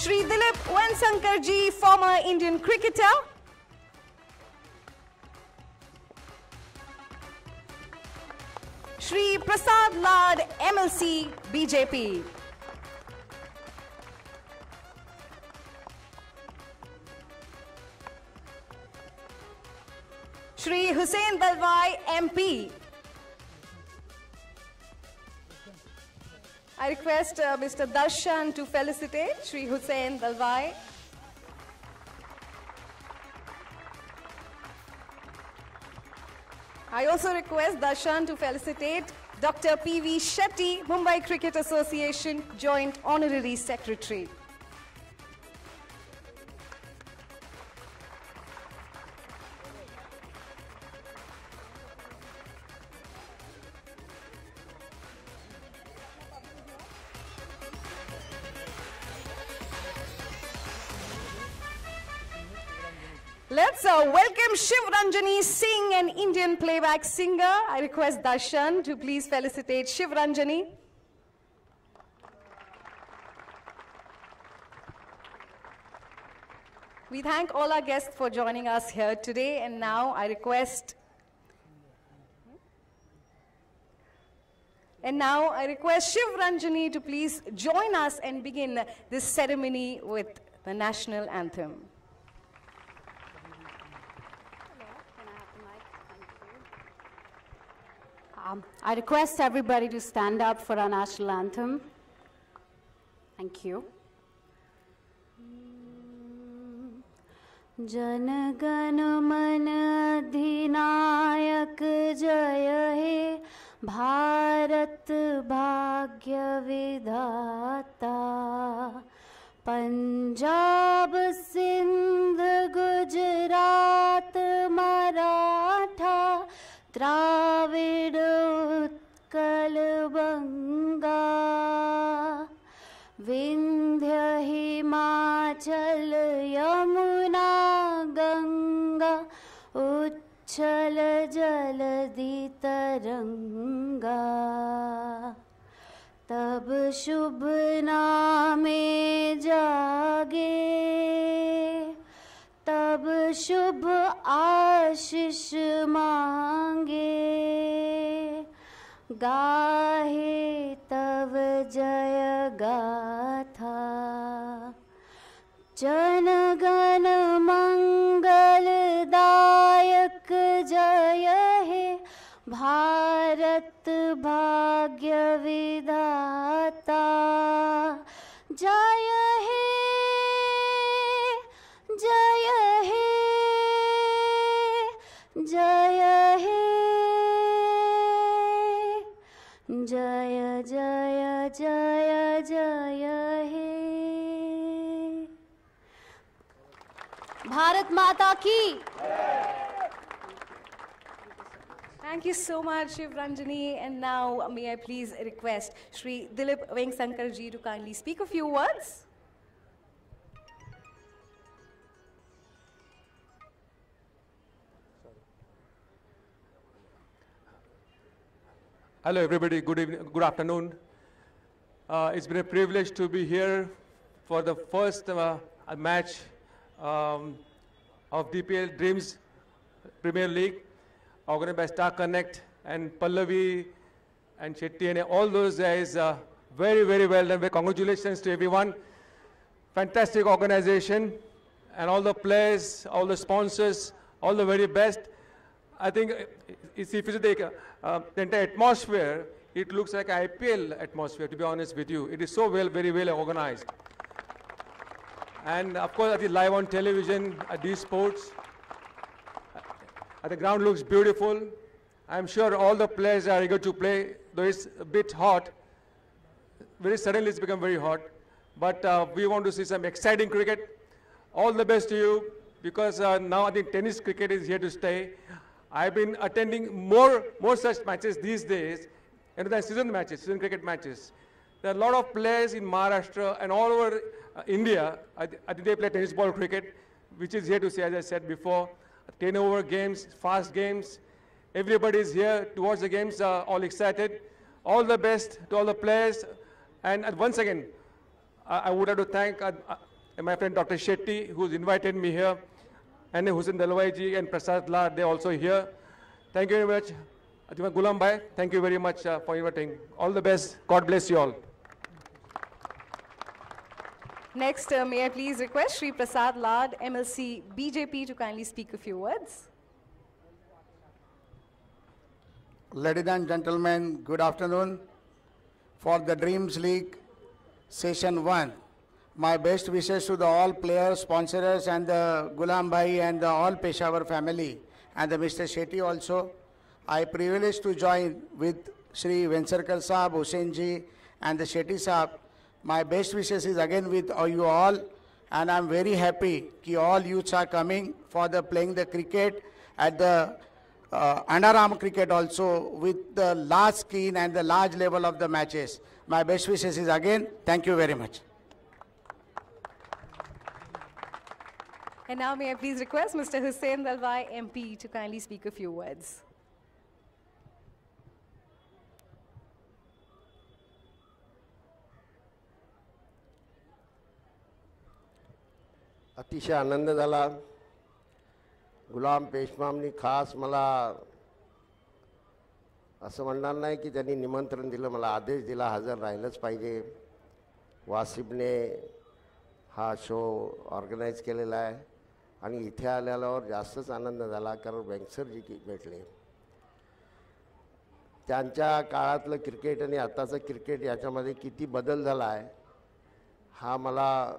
Shri Dilip Vensankarji, former Indian cricketer. Shri Prasad Lad, MLC, BJP. Shri Hussain Dalwai, MP. I request Mr. Darshan to felicitate Shri Hussain Dalwai. I also request Darshan to felicitate Dr. P.V. Shetty, Mumbai Cricket Association Joint Honorary Secretary. Let's welcome Shiv Ranjani Singh, an Indian playback singer. I request Darshan to please felicitate Shiv Ranjani. We thank all our guests for joining us here today, and now I request Shiv Ranjani to please join us and begin this ceremony with the national anthem. I request everybody to stand up for our national anthem. Thank you. Jan gan man adhinayak jaya he, Bharat bhagya vidhata. Punjab, Sindh, Gujarat, Maratha, Dravid, Utkal, Banga, Vindhya, Himachal, Yamuna, Ganga, Uchchal, Jaladi, Taranga. तब शुभ नामे जागे, तब शुभ आशीष मांगे, गाहे तब जय गाथा। जन गण मंगलदायक जय हे, भारत भाग्य विधाता। जय हे, जय हे, जय हे, जय जय जय जय हे। भारत माता की। Thank you so much, Shiv Ranjani. And now, may I please request Shri Dilip Vensankarji to kindly speak a few words. Hello, everybody. Good evening. Good afternoon. It's been a privilege to be here for the first match of DPL Dreams Premier League, organized by Star Connect and Pallavi and Shetty and all those guys. Very, very well done. Congratulations to everyone. Fantastic organization and all the players, all the sponsors, all the very best. I think if you take the entire atmosphere, it looks like an IPL atmosphere, to be honest with you. It is so well, very well organized. And of course, I think live on television at these sports. The ground looks beautiful. I'm sure all the players are eager to play, though it's a bit hot. Very suddenly it's become very hot. But we want to see some exciting cricket. All the best to you, because now I think tennis cricket is here to stay. I've been attending more such matches these days, and than season matches, season cricket matches. There are a lot of players in Maharashtra and all over India. I think they play tennis ball cricket, which is here to stay, as I said before. 10-over games, fast games. Everybody is here to watch the games, all excited. All the best to all the players. And once again, I would have to thank and my friend Dr. Shetty, who's invited me here, and Hussein Dalwai and Prasad Lad, they're also here. Thank you very much. Gulam Bhai, thank you very much for inviting. All the best. God bless you all. Next, may I please request Shri Prasad Lad, MLC BJP, to kindly speak a few words. Ladies and gentlemen, good afternoon. For the Dreams League Session 1, my best wishes to the all players, sponsors, and the Gulam Bhai and the all Peshawar family, and the Mr. Shetty also. I privileged to join with Shri Venkasarkar Saab, Hussain Ji, and the Shetty Saab. My best wishes is again with you all, and I'm very happy that all youths are coming for the playing the cricket at the underarm cricket also with the large screen and the large level of the matches. My best wishes is again, thank you very much. And now may I please request Mr. Hussein Dalwai, MP, to kindly speak a few words. अतिशय आनंद झाला. गुलाम पेशवामनी खास मला असं म्हणणार नाही की त्यांनी निमंत्रण दिलं, मला आदेश दिला हजर राहिलंच पाहिजे. वासिफने हा शो ऑर्गनाईज केलेला आहे आणि इथे आल्यावर जास्तच आनंद झाला, कारण वेंकसरजी भेटले. त्यांच्या काळातलं क्रिकेट आणि आताचं क्रिकेट याच्यामध्ये किती बदल झाला आहे हा मला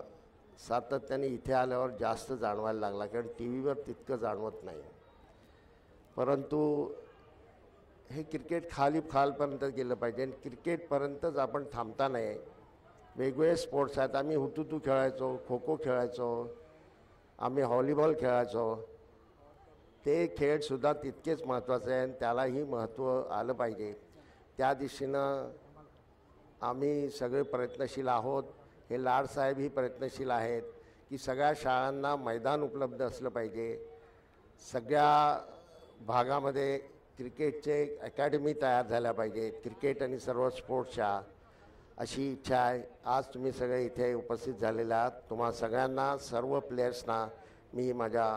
सातत्याने इथे आल्यावर जास्त जाणवायला लागला, कारण टी व्हीवर तितकं जाणवत नाही. परंतु हे क्रिकेट खालपर्यंत गेलं पाहिजे आणि क्रिकेटपर्यंतच आपण थांबता नाही. वेगवेगळे स्पोर्ट्स आहेत. आम्ही हुतुतू खेळायचो, खो खो खेळायचो, आम्ही व्हॉलीबॉल खेळायचो. ते खेळसुद्धा तितकेच महत्त्वाचे आहे आणि त्यालाही महत्त्व आलं पाहिजे. त्या दिशेनं आम्ही सगळे प्रयत्नशील आहोत. हे लाडसाहेबही प्रयत्नशील आहेत की सगळ्या शाळांना मैदान उपलब्ध असलं पाहिजे. सगळ्या भागामध्ये क्रिकेटचे अकॅडमी तयार झाल्या पाहिजेत, क्रिकेट आणि सर्व स्पोर्ट्सच्या, अशी इच्छा आहे. आज तुम्ही सगळे इथे उपस्थित झालेले आहात. तुम्हा सगळ्यांना, सर्व प्लेयर्सना मी माझ्या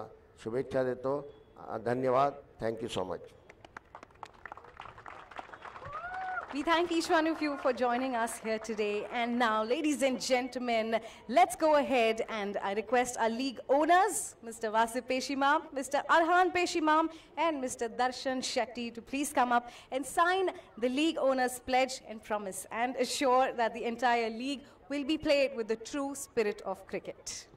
शुभेच्छा देतो. धन्यवाद. Thank you so much. We thank each one of you for joining us here today. And now, ladies and gentlemen, let's go ahead and I request our league owners, Mr. Vasif Peshimam, Mr. Arhan Peshimam, and Mr. Darshan Shetty to please come up and sign the league owners' pledge and promise and assure that the entire league will be played with the true spirit of cricket.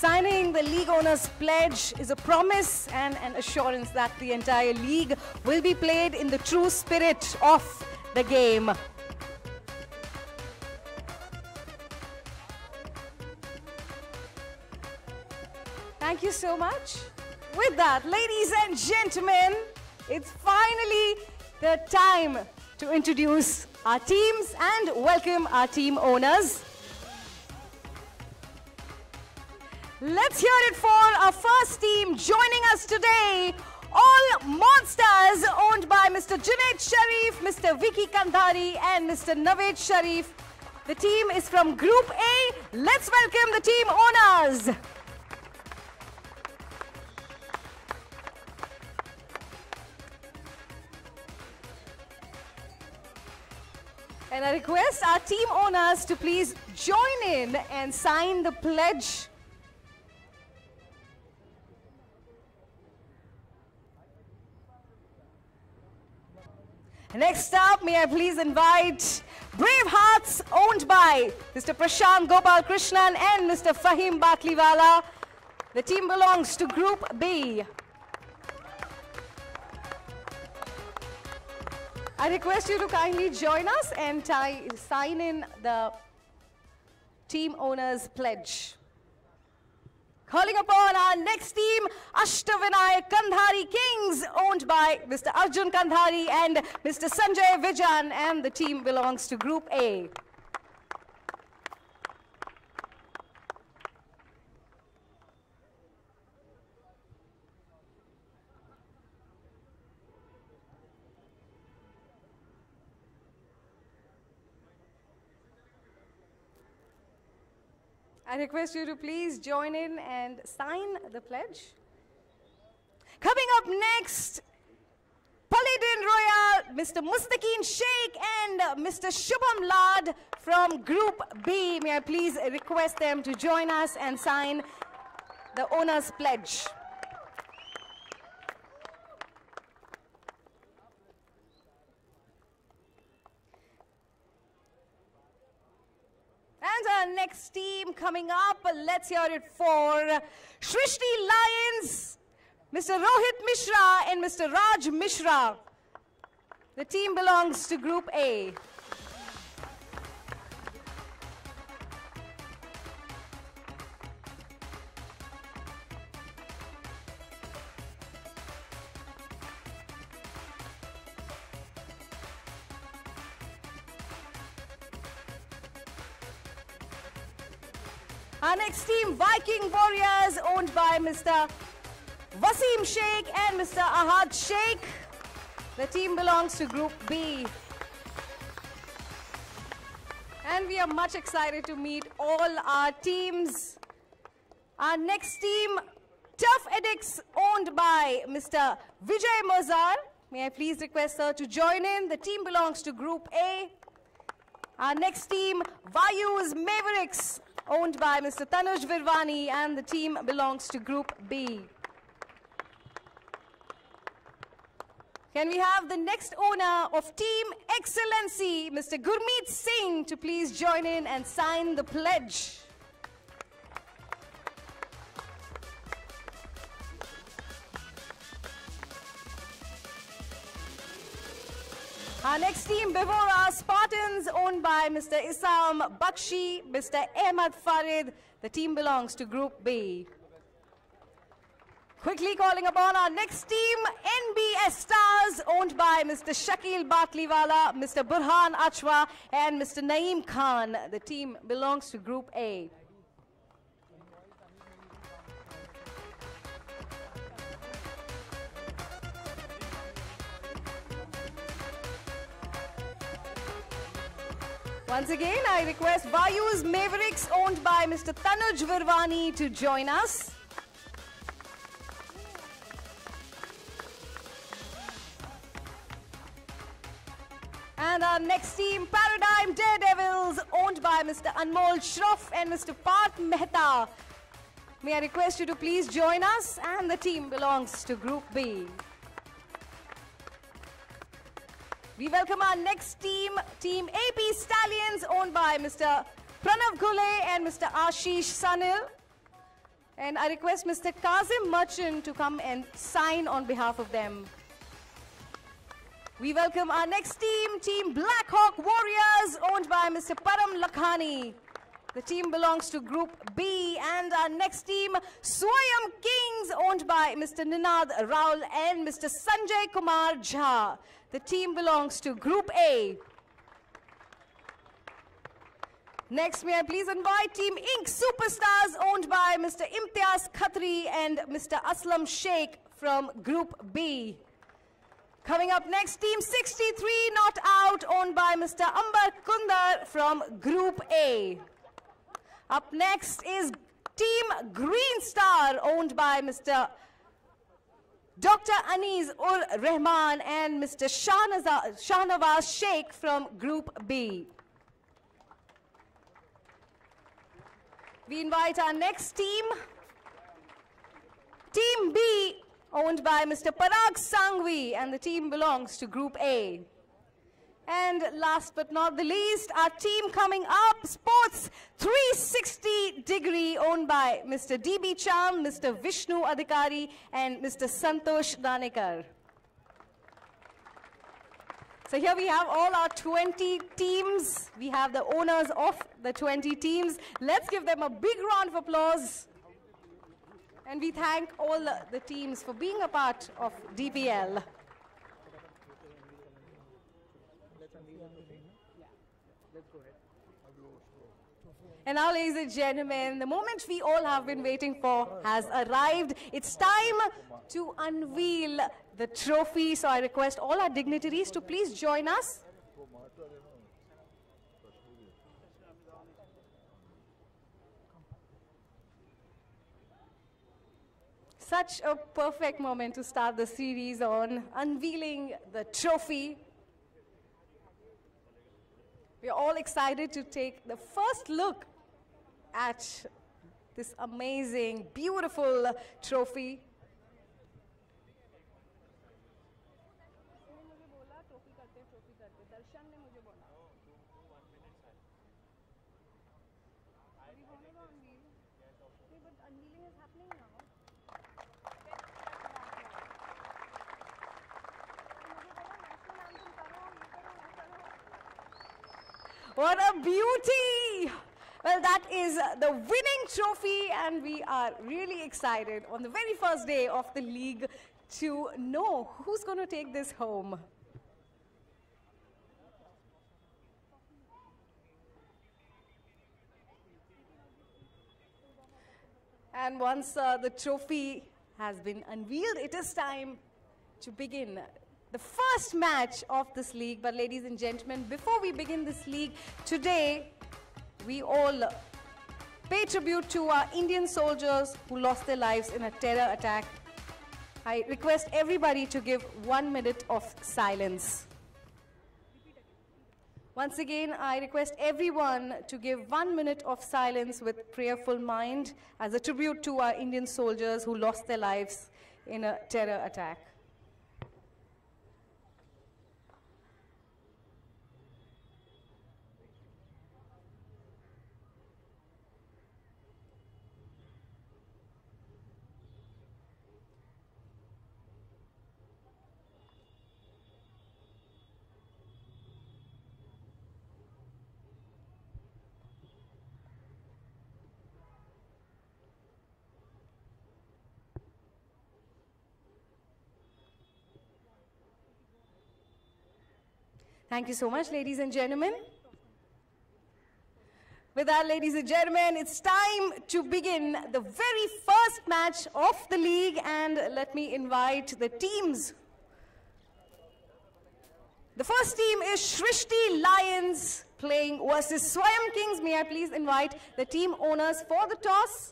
Signing the league owner's pledge is a promise and an assurance that the entire league will be played in the true spirit of the game. Thank you so much. With that, ladies and gentlemen, it's finally the time to introduce our teams and welcome our team owners. Let's hear it for our first team joining us today. All monsters owned by Mr. Junaid Sharif, Mr. Vicky Kandhari and Mr. Naveed Sharif. The team is from Group A. Let's welcome the team owners. And I request our team owners to please join in and sign the pledge. Next up, may I please invite Brave Hearts, owned by Mr. Prashant Gopal Krishnan and Mr. Fahim Bakliwala. The team belongs to Group B. I request you to kindly join us and sign in the team owner's pledge. Calling upon our next team, Ashtavinayak Kandhari Kings, Kings, owned by Mr. Arjun Kandhari and Mr. Sanjay Vijan, and the team belongs to Group A. I request you to please join in and sign the pledge. Coming up next, Paladin Royal, Mr. Mustaqeen Sheikh and Mr. Shubham Lad from Group B. May I please request them to join us and sign the owner's pledge. And our next team coming up, let's hear it for Shrishti Lions, Mr. Rohit Mishra and Mr. Raj Mishra. The team belongs to Group A. Our next team, Viking Warriors, owned by Mr. Wasim Sheikh and Mr. Ahad Sheikh. The team belongs to Group B. And we are much excited to meet all our teams. Our next team, Tough Addicts, owned by Mr. Vijay Mozar. May I please request her to join in? The team belongs to Group A. Our next team, Vayu's Mavericks, owned by Mr. Tanuj Virvani, and the team belongs to Group B. Can we have the next owner of Team Excellency, Mr. Gurmeet Singh, to please join in and sign the pledge? Our next team, Bevora Spartans, owned by Mr. Isam Bakshi, Mr. Ahmad Farid. The team belongs to Group B. Quickly calling upon our next team, NBS Stars, owned by Mr. Shakil Batliwala, Mr. Burhan Achwa, and Mr. Naeem Khan. The team belongs to Group A. Once again, I request Vayu's Mavericks, owned by Mr. Tanuj Virvani, to join us. And our next team, Paradigm Daredevils, owned by Mr. Anmol Shroff and Mr. Parth Mehta. May I request you to please join us, and the team belongs to Group B. We welcome our next team, Team AP Stallions, owned by Mr. Pranav Ghule and Mr. Ashish Sanil. And I request Mr. Kazim Merchant to come and sign on behalf of them. We welcome our next team, Team Black Hawk Warriors, owned by Mr. Param Lakhani. The team belongs to Group B. And our next team, Swayam Kings, owned by Mr. Ninad Raul and Mr. Sanjay Kumar Jha. The team belongs to Group A. Next, may I please invite Team Ink Superstars, owned by Mr. Imtiaz Khatri and Mr. Aslam Sheikh from Group B. Coming up next, Team 63 Not Out, owned by Mr. Ambar Kundar from Group A. Up next is Team Green Star, owned by Mr. Dr. Anis Ur Rahman and Mr. Shahnawaz Sheikh from Group B. We invite our next team, Team B, owned by Mr. Parag Sangvi, and the team belongs to Group A. And last but not the least, our team coming up, Sports 360 Degree, owned by Mr. D.B. Cham, Mr. Vishnu Adhikari, and Mr. Santosh Danekar. So here we have all our 20 teams. We have the owners of the 20 teams. Let's give them a big round of applause. And we thank all the teams for being a part of DPL. And now, ladies and gentlemen, the moment we all have been waiting for has arrived. It's time to unveil the trophy. So I request all our dignitaries to please join us. Such a perfect moment to start the series on unveiling the trophy. We are all excited to take the first look at this amazing, beautiful trophy. What a beauty! Well, that is the winning trophy, and we are really excited on the very first day of the league to know who's going to take this home. And once the trophy has been unveiled, it is time to begin the first match of this league. But ladies and gentlemen, before we begin this league, today we all pay tribute to our Indian soldiers who lost their lives in a terror attack. I request everybody to give 1 minute of silence. Once again, I request everyone to give 1 minute of silence with prayerful mind as a tribute to our Indian soldiers who lost their lives in a terror attack. Thank you so much, ladies and gentlemen. With that, ladies and gentlemen, it's time to begin the very first match of the league, and let me invite the teams. The first team is Shrishti Lions playing versus Swayam Kings. May I please invite the team owners for the toss?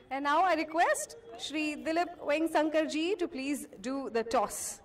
And now I request Shri Dilip Wengsankarji to please do the toss.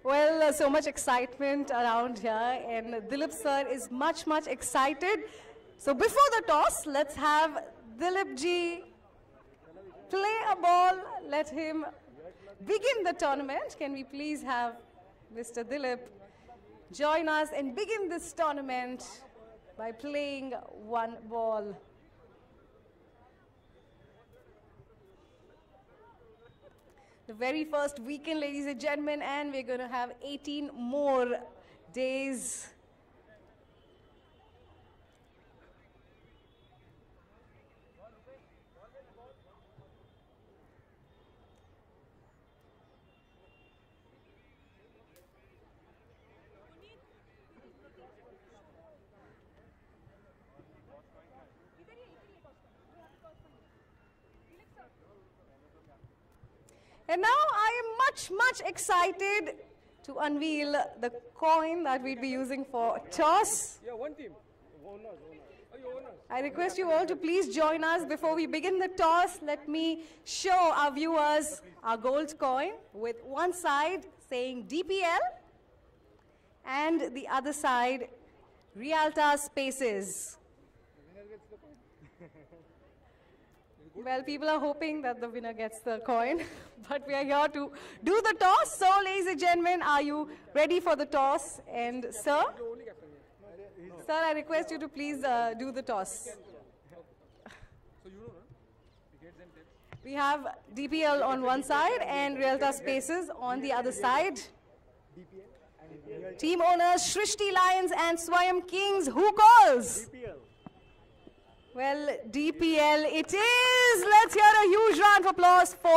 Well, so much excitement around here, and Dilip sir is much excited. So before the toss, let's have Dilip ji play a ball. Let him begin the tournament. Can we please have Mr. Dilip join us and begin this tournament by playing one ball. The very first weekend, ladies and gentlemen, and we're going to have 18 more days. And now I am much excited to unveil the coin that we'll be using for toss. Yeah, one team. I request you all to please join us before we begin the toss. Let me show our viewers our gold coin with one side saying DPL and the other side Rialta Spaces. Well, people are hoping that the winner gets the coin, but we are here to do the toss. So, ladies and gentlemen, are you ready for the toss? And sir, I request you to please do the toss. We have DPL on one side and Realta Spaces on the other side. Team owners Shrishti Lions and Swayam Kings. Who calls? Well, DPL it is. Let's hear a huge round of applause for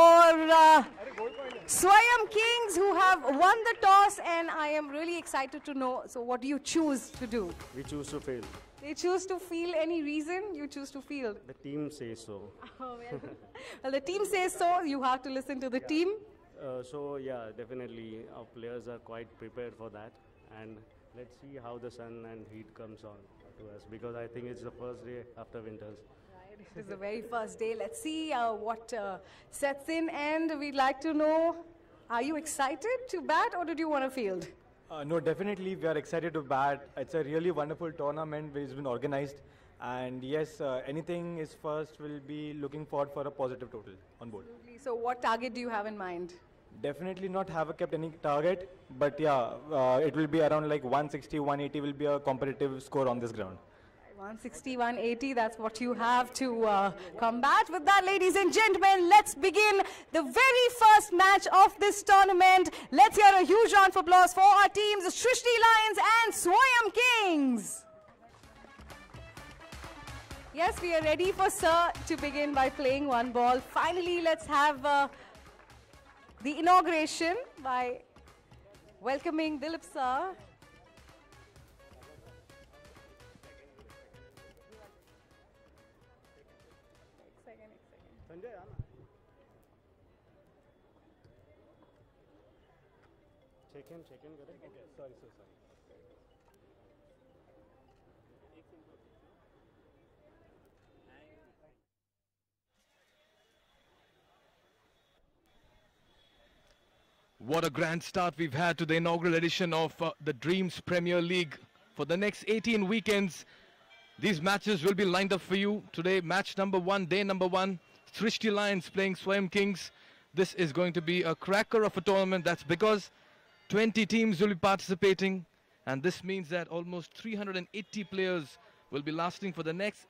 Swayam Kings, who have won the toss, and I am really excited to know. So what do you choose to do? We choose to fail. They choose to field. Any reason you choose to field? The team says so. Oh, well, the team says so. You have to listen to the team. So yeah, definitely our players are quite prepared for that, and let's see how the sun and heat comes on to us, because I think it's the first day after winters. Right, it is the very first day. Let's see what sets in, and we'd like to know, are you excited to bat or did you want to field? No, definitely we are excited to bat. It's a really wonderful tournament which has been organized, and yes, anything is first. We'll be looking forward for a positive total on board. So what target do you have in mind? Definitely not have kept any target, but yeah, it will be around like 160, 180 will be a competitive score on this ground. 160, 180, that's what you have to combat. With that, ladies and gentlemen, let's begin the very first match of this tournament. Let's hear a huge round of applause for our teams, Shrishti Lions and Swayam Kings. Yes, we are ready for Sir to begin by playing one ball. Finally, let's have the inauguration by welcoming Dilip Sir. Check in, correct? Okay, sorry. What a grand start we've had to the inaugural edition of the Dreams Premier League. For the next 18 weekends, these matches will be lined up for you. Today, match number 1, day number 1, Shrishti Lions playing Swayam Kings. This is going to be a cracker of a tournament. That's because 20 teams will be participating, and this means that almost 380 players will be lasting for the next